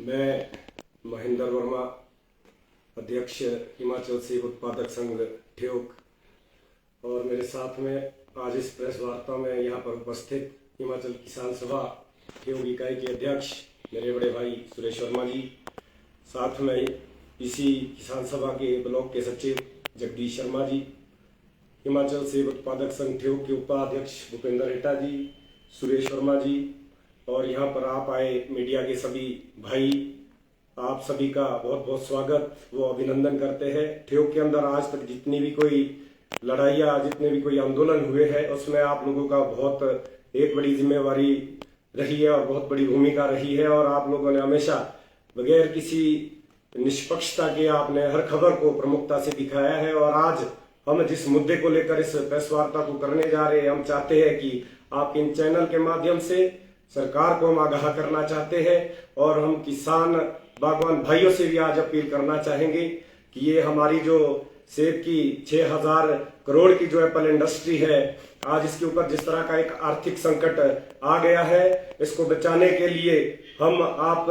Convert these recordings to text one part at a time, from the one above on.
मैं महेंद्र वर्मा, अध्यक्ष हिमाचल सेब उत्पादक संघ ठियोग, और मेरे साथ में आज इस प्रेस वार्ता में यहाँ पर उपस्थित हिमाचल किसान सभा ठियोग इकाई के अध्यक्ष मेरे बड़े भाई सुरेश वर्मा जी, साथ में इसी किसान सभा के ब्लॉक के सचिव जगदीश शर्मा जी, हिमाचल सेब उत्पादक संघ ठियोग के उपाध्यक्ष भूपेंद्र हेटा जी, सुरेश वर्मा जी, और यहाँ पर आप आए मीडिया के सभी भाई, आप सभी का बहुत बहुत स्वागत वो अभिनंदन करते हैं। ठियोग के अंदर आज तक जितनी भी कोई लड़ाइयाँ, जितने भी कोई आंदोलन हुए हैं, उसमें आप लोगों का बहुत एक बड़ी जिम्मेवारी रही है और बहुत बड़ी भूमिका रही है, और आप लोगों ने हमेशा बगैर किसी निष्पक्षता के आपने हर खबर को प्रमुखता से दिखाया है। और आज हम जिस मुद्दे को लेकर इस प्रेस वार्ता को करने जा रहे हैं, हम चाहते हैं कि आप इन चैनल के माध्यम से सरकार को हम आगाह करना चाहते हैं, और हम किसान बागवान भाइयों से भी आज अपील करना चाहेंगे कि ये हमारी जो सेब की 6000 करोड़ की जो एप्पल इंडस्ट्री है, आज इसके ऊपर जिस तरह का एक आर्थिक संकट आ गया है, इसको बचाने के लिए हम आप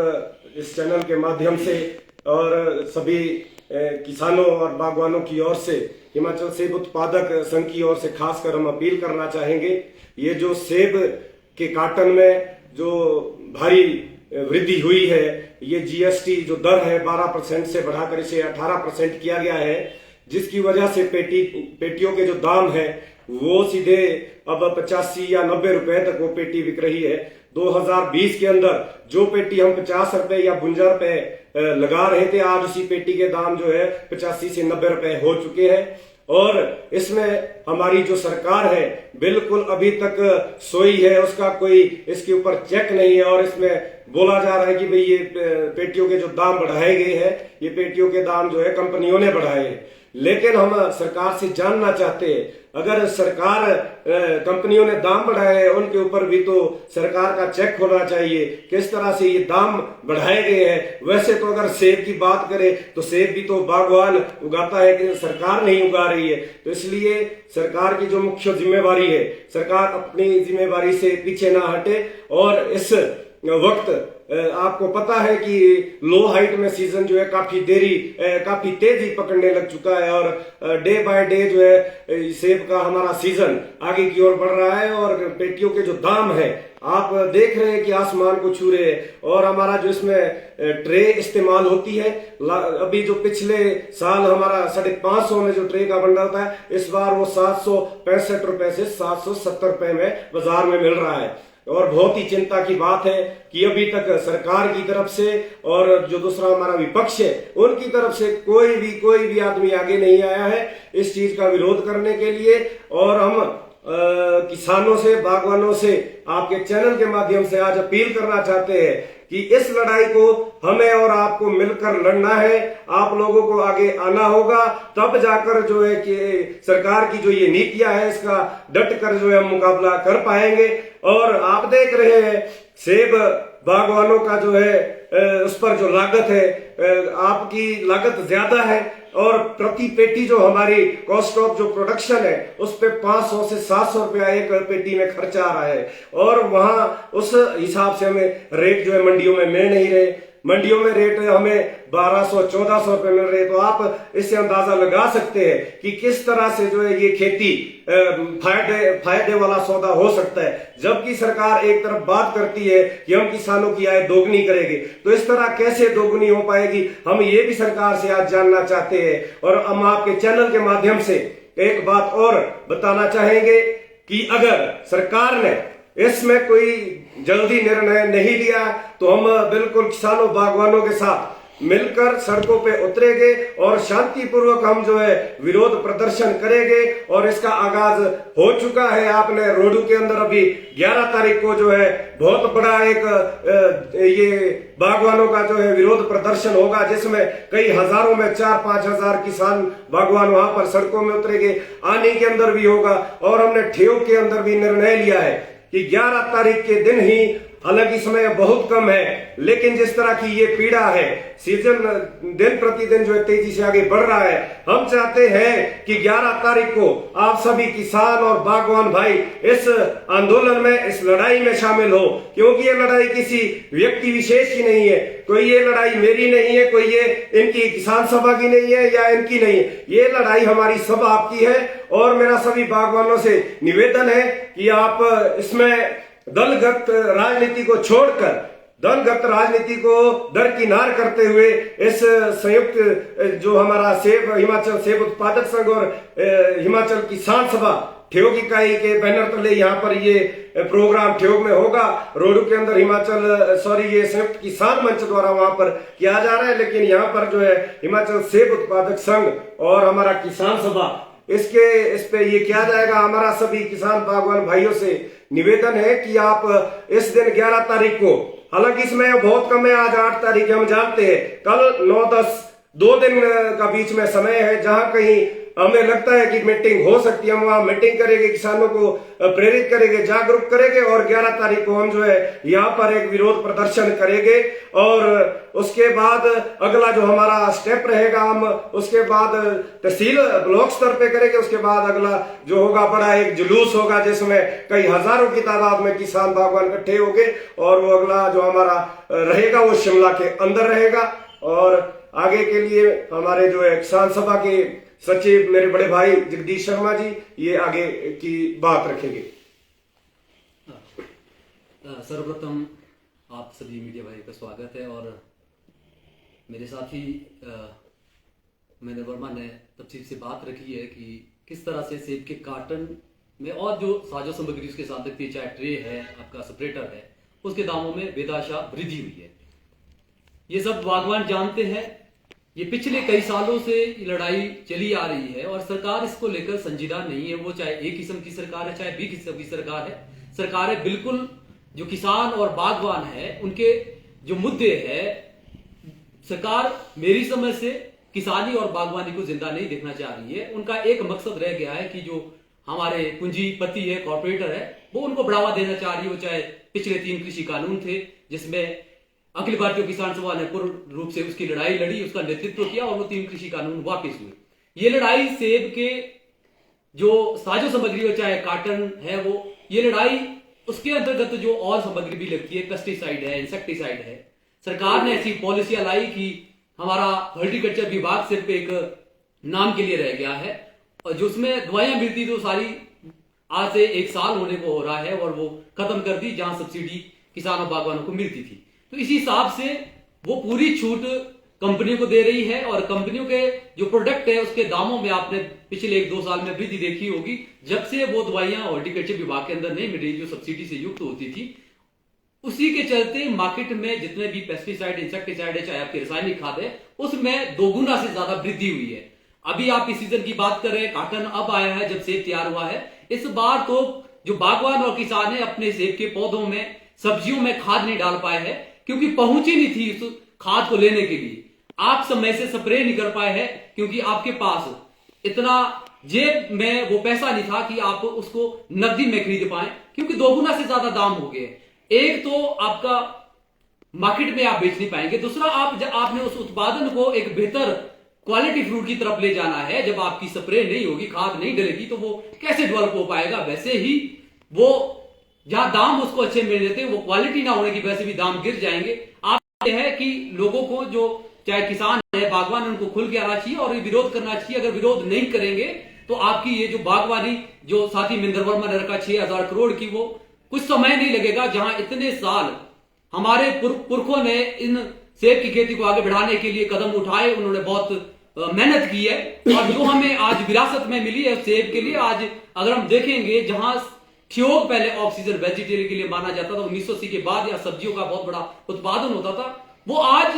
इस चैनल के माध्यम से और सभी किसानों और बागवानों की ओर से, हिमाचल सेब उत्पादक संघ की ओर से खासकर हम अपील करना चाहेंगे। ये जो सेब के कार्टन में जो भारी वृद्धि हुई है, ये जीएसटी जो दर है 12% से बढ़ाकर इसे 18% किया गया है, जिसकी वजह से पेटियों के जो दाम है वो सीधे अब 85 या 90 रुपए तक वो पेटी बिक रही है। 2020 के अंदर जो पेटी हम 50 रुपए या 52 रुपए लगा रहे थे, आज उसी पेटी के दाम जो है 85 से 90 रुपए हो चुके हैं। और इसमें हमारी जो सरकार है बिल्कुल अभी तक सोई है, उसका कोई इसके ऊपर चेक नहीं है, और इसमें बोला जा रहा है कि भाई ये पेटियों के जो दाम बढ़ाए गए हैं, ये पेटियों के दाम जो है कंपनियों ने बढ़ाए हैं। लेकिन हम सरकार से जानना चाहते हैं, अगर सरकार कंपनियों ने दाम बढ़ाए हैं, उनके ऊपर भी तो सरकार का चेक होना चाहिए किस तरह से ये दाम बढ़ाए गए हैं। वैसे तो अगर सेब की बात करें तो सेब भी तो बागवान उगाता है, कि सरकार नहीं उगा रही है। तो इसलिए सरकार की जो मुख्य जिम्मेवारी है, सरकार अपनी जिम्मेवारी से पीछे ना हटे। और इस वक्त आपको पता है कि लो हाइट में सीजन जो है काफी तेजी पकड़ने लग चुका है, और डे बाय डे जो है सेब का हमारा सीजन आगे की ओर बढ़ रहा है, और पेटियों के जो दाम है आप देख रहे हैं कि आसमान को छू रहे हैं। और हमारा जो इसमें ट्रे इस्तेमाल होती है, अभी जो पिछले साल हमारा 550 में जो ट्रे का बंडल था, इस बार वो 765 रुपए से 770 रुपए में बाजार में मिल रहा है। और बहुत ही चिंता की बात है कि अभी तक सरकार की तरफ से और जो दूसरा हमारा विपक्ष है, उनकी तरफ से कोई भी आदमी आगे नहीं आया है इस चीज का विरोध करने के लिए। और हम किसानों से, बागवानों से आपके चैनल के माध्यम से आज अपील करना चाहते हैं कि इस लड़ाई को हमें और आपको मिलकर लड़ना है। आप लोगों को आगे आना होगा, तब जाकर जो है कि सरकार की जो ये नीतियां है, इसका डट कर जो है मुकाबला कर पाएंगे। और आप देख रहे हैं सेब बागवानों का जो है उस पर जो लागत है, आपकी लागत ज्यादा है, और प्रति पेटी जो हमारी कॉस्ट ऑफ जो प्रोडक्शन है उस पे 500 से 700 रुपया एक पेटी में खर्चा आ रहा है। और वहां उस हिसाब से हमें रेट जो है मंडियों में मिल नहीं रहे। मंडियों में रेट हमें 1200-1400 रुपए मिल रहे। तो आप इससे अंदाजा लगा सकते हैं कि किस तरह से जो है ये खेती फायदे वाला सौदा हो सकता है। जबकि सरकार एक तरफ बात करती है कि हम किसानों की आय दोगुनी करेंगे, तो इस तरह कैसे दोगुनी हो पाएगी, हम ये भी सरकार से आज जानना चाहते हैं। और हम आपके चैनल के माध्यम से एक बात और बताना चाहेंगे कि अगर सरकार ने इसमें कोई जल्दी निर्णय नहीं लिया तो हम बिल्कुल किसानों बागवानों के साथ मिलकर सड़कों पे उतरेंगे, और शांतिपूर्वक हम जो है विरोध प्रदर्शन करेंगे। और इसका आगाज हो चुका है। आपने रोडू के अंदर अभी 11 तारीख को जो है बहुत बड़ा एक ये बागवानों का जो है विरोध प्रदर्शन होगा, जिसमें कई हजारों में 4-5 हजार किसान बागवान वहां पर सड़कों में उतरेंगे। आने के अंदर भी होगा, और हमने ठियोग के अंदर भी निर्णय लिया है कि 11 तारीख के दिन ही हालांकि समय बहुत कम है, लेकिन जिस तरह की ये पीड़ा है, सीजन दिन प्रतिदिन जो है तेजी से आगे बढ़ रहा है, हम चाहते हैं कि 11 तारीख को आप सभी किसान और बागवान भाई इस आंदोलन में, इस लड़ाई में शामिल हो, क्योंकि ये लड़ाई किसी व्यक्ति विशेष की नहीं है। कोई ये लड़ाई मेरी नहीं है, कोई ये इनकी किसान सभा की नहीं है या इनकी नहीं है, ये लड़ाई हमारी सब आपकी है। और मेरा सभी बागवानों से निवेदन है कि आप इसमें दलगत राजनीति को छोड़कर, दलगत राजनीति को दरकिनार करते हुए इस संयुक्त जो हमारा सेब, हिमाचल सेब उत्पादक संघ और हिमाचल किसान सभा ठियोग इकाई के बैनर तले यहाँ पर ये प्रोग्राम ठियोग में होगा। रोडू के अंदर ये संयुक्त किसान मंच द्वारा वहां पर किया जा रहा है, लेकिन यहाँ पर जो है हिमाचल सेब उत्पादक संघ और हमारा किसान सभा इस पे ये किया जाएगा। हमारा सभी किसान बागवान भाइयों से निवेदन है कि आप इस दिन 11 तारीख को, हालांकि इसमें बहुत कम है, आज 8 तारीख हम जानते हैं, कल 9-10 2 दिन का बीच में समय है, जहां कहीं हमें लगता है कि मीटिंग हो सकती है, हम वहां मीटिंग करेंगे, किसानों को प्रेरित करेंगे, जागरूक करेंगे और 11 तारीख को हम जो है यहाँ पर एक विरोध प्रदर्शन करेंगे। और उसके बाद अगला जो हमारा स्टेप रहेगा, हम उसके बाद तहसील ब्लॉक स्तर पे करेंगे। उसके बाद अगला जो होगा बड़ा एक जुलूस होगा, जिसमें कई हजारों की तादाद में किसान बागवान इकट्ठे होंगे और वो अगला जो हमारा रहेगा वो शिमला के अंदर रहेगा। और आगे के लिए हमारे जो है किसान सभा के सचिव मेरे बड़े भाई जगदीश शर्मा जी ये आगे की बात रखेंगे। सर्वप्रथम आप सभी मीडिया भाई का स्वागत है। और मेरे साथी महेंद्र वर्मा ने तफसील से बात रखी है कि किस तरह से सेब के कार्टन में और जो साजो सामग्री उसके साथ लगती है, चाहे ट्रे है, आपका सेपरेटर है, उसके दामों में बेदाशा वृद्धि हुई है। ये सब बागवान जानते हैं। ये पिछले कई सालों से लड़ाई चली आ रही है और सरकार इसको लेकर संजीदा नहीं है। वो चाहे ए किस्म की सरकार है, चाहे बी किस्म की सरकार है, सरकारें बिल्कुल जो किसान और बागवान है उनके जो मुद्दे है, सरकार मेरी समझ से किसानी और बागवानी को जिंदा नहीं देखना चाह रही है। उनका एक मकसद रह गया है कि जो हमारे पूंजीपति है, कॉर्पोरेटर है, वो उनको बढ़ावा देना चाह रही है। वो चाहे पिछले 3 कृषि कानून थे जिसमें अखिल भारतीय किसान सभा ने पूर्ण रूप से उसकी लड़ाई लड़ी, उसका नेतृत्व किया और वो 3 कृषि कानून वापस हुए। ये लड़ाई सेब के जो साजो सामग्री हो, चाहे कार्टन है, वो ये लड़ाई उसके अंतर्गत जो और सामग्री भी लगती है, पेस्टिसाइड है, इंसेक्टिसाइड है, सरकार ने ऐसी पॉलिसियां लाई कि हमारा हॉर्टिकल्चर विभाग सिर्फ एक नाम के लिए रह गया है और जो उसमें दवाइयां मिलती तो सारी आज से 1 साल होने को हो रहा है और वो खत्म कर दी, जहां सब्सिडी किसानों बागवानों को मिलती थी। तो इसी हिसाब से वो पूरी छूट कंपनियों को दे रही है और कंपनियों के जो प्रोडक्ट है उसके दामों में आपने पिछले 1-2 साल में वृद्धि देखी होगी, जब से वो दवाइयां हॉर्टिकल्चर विभाग के अंदर नहीं मिल रही जो सब्सिडी से युक्त होती थी। उसी के चलते मार्केट में जितने भी पेस्टिसाइड, इंसेक्टिसाइड है, चाहे आपकी रासायनिक खाद है, उसमें 2 गुना से ज्यादा वृद्धि हुई है। अभी आप इस सीजन की बात करें, कार्टन अब आया है जब सेब तैयार हुआ है। इस बार तो जो बागवान और किसान है अपने सेब के पौधों में, सब्जियों में खाद नहीं डाल पाए हैं क्योंकि पहुंच ही नहीं थी उस खाद को लेने के लिए। आप समय से स्प्रे नहीं कर पाए हैं क्योंकि आपके पास इतना जेब में वो पैसा नहीं था कि आप उसको नकदी में खरीद पाए, क्योंकि 2 गुना से ज्यादा दाम हो गए। एक तो आपका मार्केट में आप बेच नहीं पाएंगे, दूसरा आपने उस उत्पादन को एक बेहतर क्वालिटी फ्रूट की तरफ ले जाना है। जब आपकी स्प्रे नहीं होगी, खाद नहीं डलेगी, तो वो कैसे डेवलप हो पाएगा। वैसे ही वो जहां दाम उसको अच्छे मिल रहे थे, वो क्वालिटी ना होने की वजह से भी दाम गिर जाएंगे। आप है कि लोगों को जो चाहे किसान है, बागवान है, उनको खुल के आना चाहिए और विरोध करना चाहिए। अगर विरोध नहीं करेंगे तो आपकी ये जो बागवानी जो साथी महेंद्र वर्मा ने रखा 6000 करोड़ की, वो कुछ समय नहीं लगेगा। जहां इतने साल हमारे पुरखों ने इन सेब की खेती को आगे बढ़ाने के लिए कदम उठाए, उन्होंने बहुत मेहनत की है और जो हमें आज विरासत में मिली है सेब के लिए, आज अगर हम देखेंगे जहां ठियोग पहले ऑक्सीजन वेजिटेरियन के लिए माना जाता था, 1980 के बाद या सब्जियों का बहुत बड़ा उत्पादन होता था, वो आज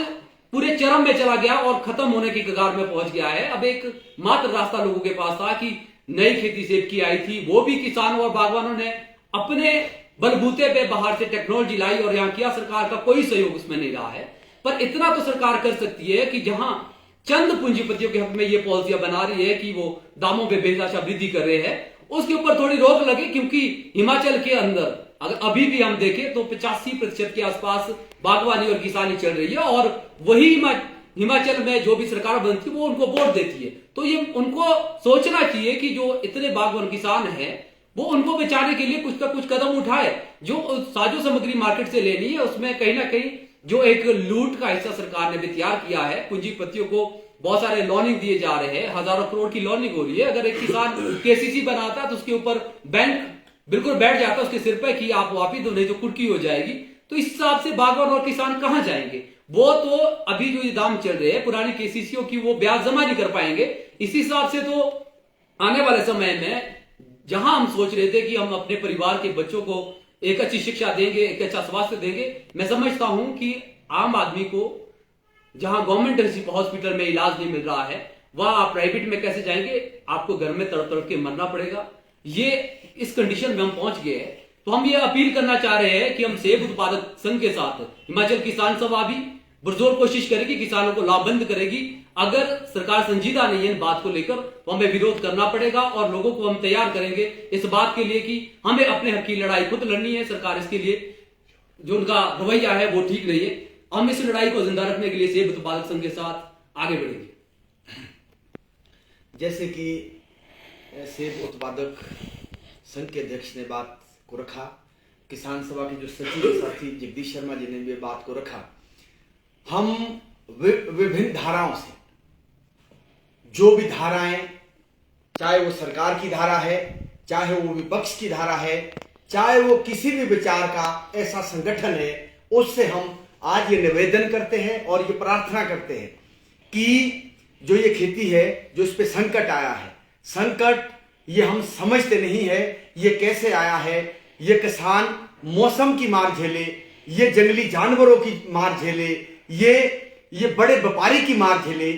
पूरे चरम में चला गया और खत्म होने की कगार में पहुंच गया है। अब एक मात्र रास्ता लोगों के पास था कि नई खेती सेब की आई थी, वो भी किसानों और बागवानों ने अपने बलबूते पे बाहर से टेक्नोलॉजी लाई और यहां किया। सरकार का कोई सहयोग उसमें नहीं रहा है, पर इतना तो सरकार कर सकती है कि जहां चंद पूंजीपतियों के हक में ये पॉलिसियां बना रही है कि वो दामों पे बेतहाशा वृद्धि कर रहे हैं, उसके ऊपर थोड़ी रोक लगे। क्योंकि हिमाचल के अंदर अगर अभी भी हम देखें तो 85% के आसपास बागवानी और किसानी चल रही है, और वही हिमाचल में जो भी सरकार बनती है वो उनको वोट देती है। तो ये उनको सोचना चाहिए कि जो इतने बागवान किसान हैं वो उनको बचाने के लिए कुछ ना कुछ कदम उठाए। जो साजो सामग्री मार्केट से लेनी है उसमें कहीं ना कहीं जो एक लूट का हिस्सा सरकार ने भी तैयार किया है। पूंजीपतियों को बहुत सारे लोनिंग दिए जा रहे हैं, हजारों करोड़ की लोनिंग हो रही है। अगर एक किसान केसीसी बनाता है तो उसके ऊपर बैंक बिल्कुल बैठ जाता है उसके सिर पे कि आप वापिस दो नहीं तो कुर्की हो जाएगी। तो इस हिसाब से बागवान और किसान कहां जाएंगे? वो तो अभी जो ये दाम चल रहे हैं पुरानी केसीसीओ की वो ब्याज जमा नहीं कर पाएंगे। इसी हिसाब से तो आने वाले समय में जहां हम सोच रहे थे कि हम अपने परिवार के बच्चों को एक अच्छी शिक्षा देंगे, एक अच्छा स्वास्थ्य देंगे, मैं समझता हूं कि आम आदमी को जहां गवर्नमेंट हॉस्पिटल में इलाज नहीं मिल रहा है वहां आप प्राइवेट में कैसे जाएंगे? आपको घर में तड़प तड़प के मरना पड़ेगा। ये इस कंडीशन में हम पहुंच गए हैं। तो हम ये अपील करना चाह रहे हैं कि हम सेब उत्पादक संघ के साथ हिमाचल किसान सभा भी पुरजोर कोशिश करेगी, किसानों को लाभबंद करेगी। अगर सरकार संजीदा नहीं है इन बात को लेकर तो हमें विरोध करना पड़ेगा और लोगों को हम तैयार करेंगे इस बात के लिए कि हमें अपने हक की लड़ाई खुद लड़नी है। सरकार इसके लिए जो उनका रवैया है वो ठीक नहीं है। हम इस लड़ाई को जिंदा रखने के लिए सेब उत्पादक संघ के साथ आगे बढ़ेंगे। जैसे कि सेब उत्पादक संघ के अध्यक्ष ने बात को रखा, किसान सभा के जो सचिव साथी जगदीश शर्मा जी ने भी बात को रखा, हम विभिन्न धाराओं से जो भी धाराएं, चाहे वो सरकार की धारा है, चाहे वो विपक्ष की धारा है, चाहे वो किसी भी विचार का ऐसा संगठन है, उससे हम आज ये निवेदन करते हैं और ये प्रार्थना करते हैं कि जो ये खेती है, जो इस पे संकट आया है, संकट ये हम समझते नहीं है ये कैसे आया है। ये किसान मौसम की मार झेले, ये जंगली जानवरों की मार झेले, ये बड़े व्यापारी की मार झेले,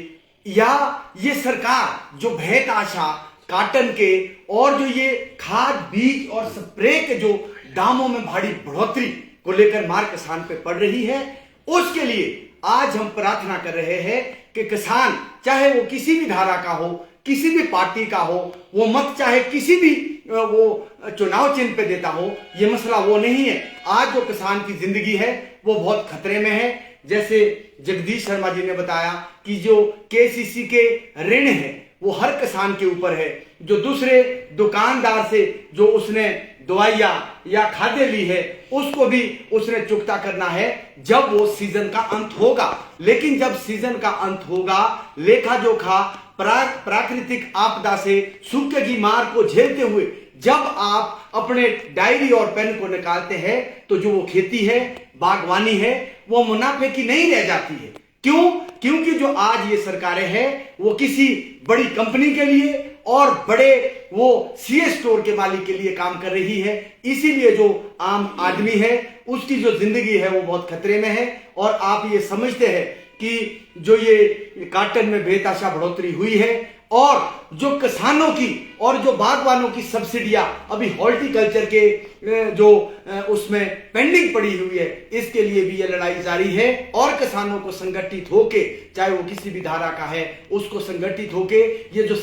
या ये सरकार जो भय आशा काटन के और जो ये खाद बीज और स्प्रे के जो दामों में भारी बढ़ोतरी को लेकर मार किसान पे पड़ रही है, उसके लिए आज हम प्रार्थना कर रहे हैं कि किसान चाहे वो किसी भी धारा का हो, किसी भी पार्टी का हो, वो मत चाहे किसी भी वो चुनाव चिन्ह पे देता हो, ये मसला वो नहीं है। आज जो किसान की जिंदगी है वो बहुत खतरे में है। जैसे जगदीश शर्मा जी ने बताया कि जो केसीसी के ऋण है वो हर किसान के ऊपर है। जो दूसरे दुकानदार से जो उसने दवाइयां या खाद्य ली है उसको भी उसने चुकता करना है जब वो सीजन का अंत होगा। लेकिन जब सीजन का अंत होगा, लेखा जोखा प्राकृतिक आपदा से सूखे की मार को झेलते हुए जब आप अपने डायरी और पेन को निकालते हैं तो जो वो खेती है, बागवानी है, वो मुनाफे की नहीं रह जाती है। क्यों? क्योंकि जो आज ये सरकारें हैं वो किसी बड़ी कंपनी के लिए और बड़े वो सीए स्टोर के मालिक के लिए काम कर रही है। इसीलिए जो आम आदमी है उसकी जो जिंदगी है वो बहुत खतरे में है। और आप ये समझते हैं कि जो ये काटन में बेतहाशा बढ़ोतरी हुई है और जो किसानों की और जो बागवानों की सब्सिडियां अभी हॉर्टिकल्चर के जो उसमें पेंडिंग पड़ी हुई है, इसके लिए भी ये लड़ाई जारी है। और किसानों को संगठित होके, चाहे वो किसी भी धारा का है, उसको संगठित होके ये जो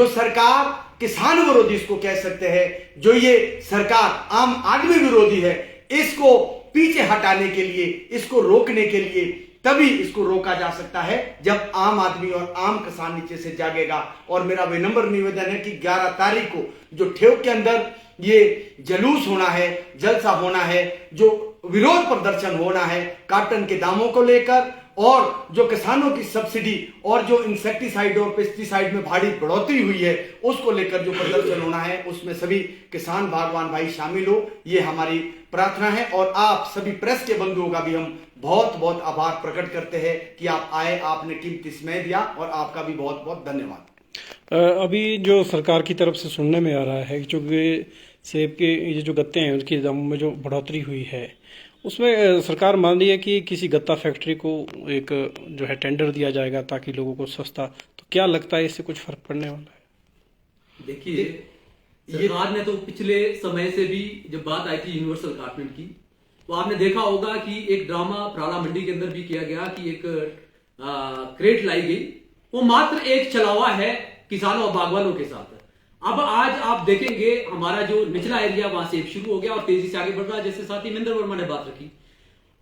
सरकार किसान विरोधी इसको कह सकते हैं, जो ये सरकार आम आदमी विरोधी है, इसको पीछे हटाने के लिए, इसको रोकने के लिए तभी इसको रोका जा सकता है जब आम आदमी और आम किसान नीचे से जागेगा। और मेरा विनम्र निवेदन है कि 11 तारीख को जो ठेव के अंदर ये जुलूस होना है, जलसा होना है, जो विरोध प्रदर्शन होना है काटन के दामों को लेकर, और जो किसानों की सब्सिडी और जो इंसेक्टिसाइड और पेस्टिसाइड में भारी बढ़ोतरी हुई है उसको लेकर जो प्रदर्शन होना है, उसमें सभी किसान बागवान भाई शामिल हो, ये हमारी प्रार्थना है। और आप सभी प्रेस के बंधुओं का भी हम बहुत बहुत आभार प्रकट करते हैं कि आप आए, आपने कीमती समय दिया, और आपका भी बहुत बहुत धन्यवाद। अभी जो सरकार की तरफ से सुनने में आ रहा है कि जो सेब के ये जो गत्ते हैं उसके दामों में जो बढ़ोतरी हुई है, उसमें सरकार मान रही है कि किसी गत्ता फैक्ट्री को एक जो है टेंडर दिया जाएगा ताकि लोगों को सस्ता, तो क्या लगता है इससे कुछ फर्क पड़ने वाला है? देखिए, सरकार ने तो पिछले समय से भी जब बात आई थी यूनिवर्सल अलाटमेंट की, तो आपने देखा होगा कि एक ड्रामा प्राला मंडी के अंदर भी किया गया कि एक क्रेट लाई गई, वो मात्र एक चलावा है किसानों और बागवानों के साथ। अब आज आप देखेंगे हमारा जो निचला एरिया वहां सेब शुरू हो गया और तेजी से आगे बढ़ रहा है, जैसे साथी महेंद्र वर्मा ने बात रखी।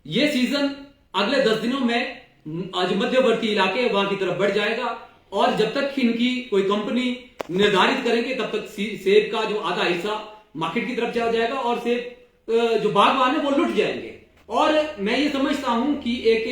ये सीजन अगले 10 दिनों में आज मध्यवर्ती इलाके वहां की तरफ बढ़ जाएगा और जब तक इनकी कोई कंपनी निर्धारित करेंगे तब तक सेब का जो आधा हिस्सा मार्केट की तरफ चला जाएगा और सेब जो बागवान है वो लुट जाएंगे। और मैं ये समझता हूं कि एक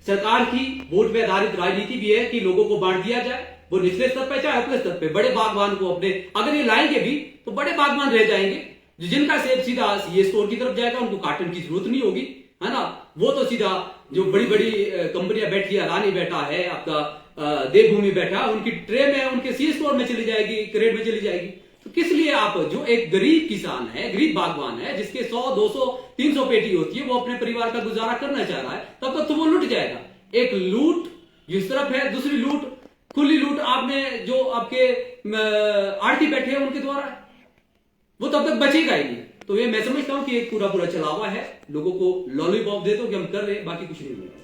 सरकार की वोट पे आधारित राजनीति भी है कि लोगों को बांट दिया जाए, वो निचले स्तर पे चाहे उपले स्तर पे, बड़े बागवान को अपने अगर ये लाएंगे भी तो बड़े बागवान रह जाएंगे जिनका सेब सीधा ये स्टोर की तरफ जाएगा, उनको कार्टन की जरूरत नहीं होगी, है ना। वो तो सीधा जो बड़ी बड़ी कंपनियां बैठी है, अदानी बैठा है, आपका देवभूमि बैठा है, उनकी ट्रे में उनके सी स्टोर में चली जाएगी, क्रेट में चली जाएगी। तो किस लिए आप जो एक गरीब किसान है, गरीब बागवान है जिसके 100, 200, 300 पेटी होती है, वो अपने परिवार का गुजारा करना चाह रहा है, तब तक तो वो लुट जाएगा। एक लूट इस तरफ है, दूसरी लूट खुली लूट आपने जो आपके आड़ती बैठे हैं उनके द्वारा है, वो तब तक बचेगा ही नहीं। तो ये मैं समझता हूं कि एक पूरा चलावा है, लोगों को लॉलीपॉप देते हो कि हम कर रहे हैं, बाकी कुछ नहीं होगा।